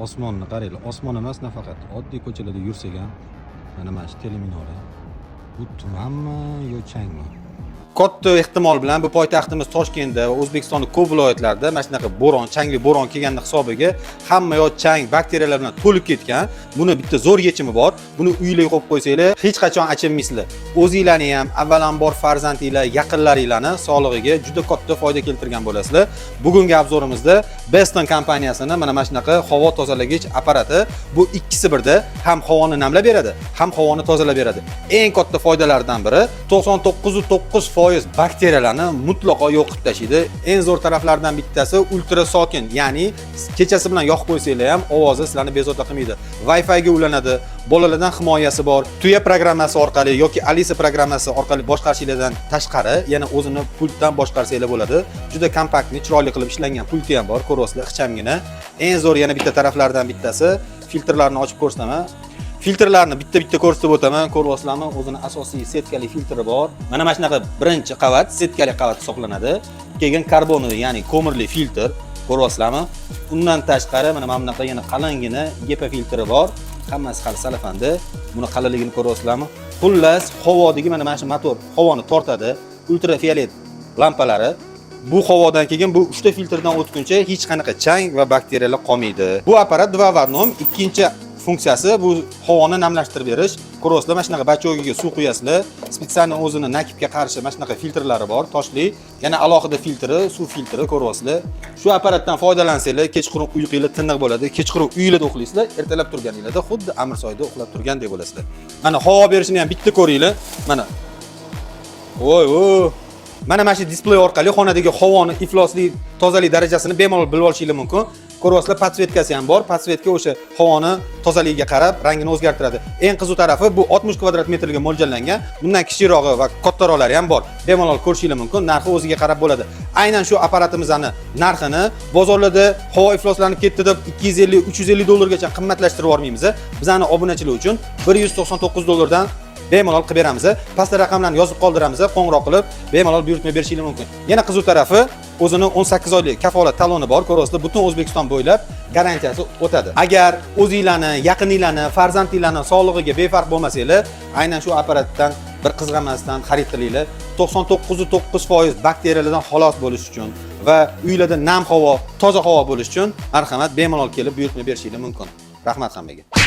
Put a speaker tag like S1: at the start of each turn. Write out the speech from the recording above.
S1: Osmonni qaranglar, osmon emas nafaqat oddiy ko'chalarda yursak ham mana shu teleminora. Bu tumanmi yo changmi? Katta ehtimol bilan bu poytaxtimiz Toshkentda va O'zbekistonning ko'p viloyatlarida mana shunaqa bo'ron, changli bo'ron kelganda hisobiga hamma yo chang, bakteriyalar bilan to'lib ketgan. Buni bitta zo'r yechimi bor. Buni uyingizga qo'yib qo'ysanglar, hech qachon achinmaysizlar. O'zingizlarni ham, avvalambor farzandingizlar, yaqinlaringizlarni sog'lig'iga juda katta foyda keltirgan bo'lasizlar. Bugungi obzorimizda Beston kompaniyasining mana shunaqa havo tozalagich apparati. Bu ikkisi birda ham havoni namlab beradi, ham havoni tozalab beradi. Eng katta foydalaridan biri 99.9% bakteriyalarni mutlaqo yo'q qilib tashlaydi. Eng zo'r taraflaridan bittasi ultra sokin, ya'ni kechasi bilan yoqib qo'ysanglar ham ovozi sizlarni bezovta qilmaydi. Wi-Fi ga ulanadi, bolalardan himoyasi bor. Tuya programmasi orqali yoki Alisa programmasi orqali boshqarishingizdan tashqari, yana o'zini pultdan boshqarsanglar bo'ladi. Juda kompaktni, chiroyli qilib ishlangan pulti ham bor, ko'ryapsizlar, ixchamgina. Eng zo'r yana bitta taraflaridan bittasi filtrlarni ochib ko'rsataman. Filtrlarni bitta ko'rsatib o'taman. Ko'ryapsizlarmi? O'zini asosiy setkali filtri bor. Mana shunaqa birinchi qavat setkali qavat hisoblanadi. Keyin karbonli, ya'ni ko'mirli filtr. Ko'ryapsizlarmi? Undan tashqari mana bunaqa yana qalingina GEPA filtri bor. Hammasi hali salafanda. Buni qalinligini ko'ryapsizlarmi? Xullas, havodagi mana shu motor havoni tortadi. Ultrafiolet lampalari. Bu havodan keyin bu 3 ta filtrdan o'tguncha hech qanaqa chang va bakteriyalar qolmaydi. Bu apparat 2 v 1 ikkinchi funksiyasi bu havoni namlashtirib berish. Ko'ryapsizlar, mana shunaqa bachogiga suv quyasizlar. Spesialni o'zini nakibga qarshi mana shunaqa filtrlari bor, toshli. Yana alohida filtri, suv filtri ko'ryapsizlar. Shu apparatdan foydalansanglar, kechqurun uyqungiz tiniq bo'ladi. Kechqurun uyingizda uxlaysizlar, ertalab turganingizda xuddi Amirsoyda uxlab turgandek bo'lasizlar. Mana havo berishini ham bitta ko'ringlar. Mana. Voy. Mana shu displey orqali xonadagi havoni ifloslik, tozalik darajasini bemalol bilib olishingiz mumkin. Ko'ryapsizlar, podsvetkasi ham bor. Podsvetka o'sha havoni tozaligiga qarab rangini o'zgartiradi. Eng qiziq tarafi bu 60 kvadrat metrga mo'ljallangan. Bundan kichikroqi va kattaroqlari ham bor. Bemalol ko'rishingiz mumkin. Narxi o'ziga qarab bo'ladi. Aynan shu apparatimizning narxini bozorlarda havo ifloslanib ketdi deb 250-350 dollargacha qimmatlashtirib yormaymiz. Bizning obunachilar uchun 199 dollardan bemalol qilib beramiz. Pastda raqamlarni yozib qoldiramiz, qo'ng'iroq qilib bemalol buyurtma berishingiz mumkin. Yana qiziq tarafi, o'zini 18 oylik kafolat taloni bor. Ko'ryapsizlar, butun O'zbekiston bo'ylab garantiyasi o'tadi. Agar o'zingizlarni, yaqiningizlarni, farzandingizlarni sog'lig'iga befarq bo'lmasanglar, aynan shu apparatdan bir qizg'amasdan xarid qilinglar. 99.9% bakteriyalardan xalos bo'lish uchun va uylarda nam havo, toza havo bo'lish uchun marhamat bemalol kelib buyurtma berishingiz mumkin. Rahmat hammaga.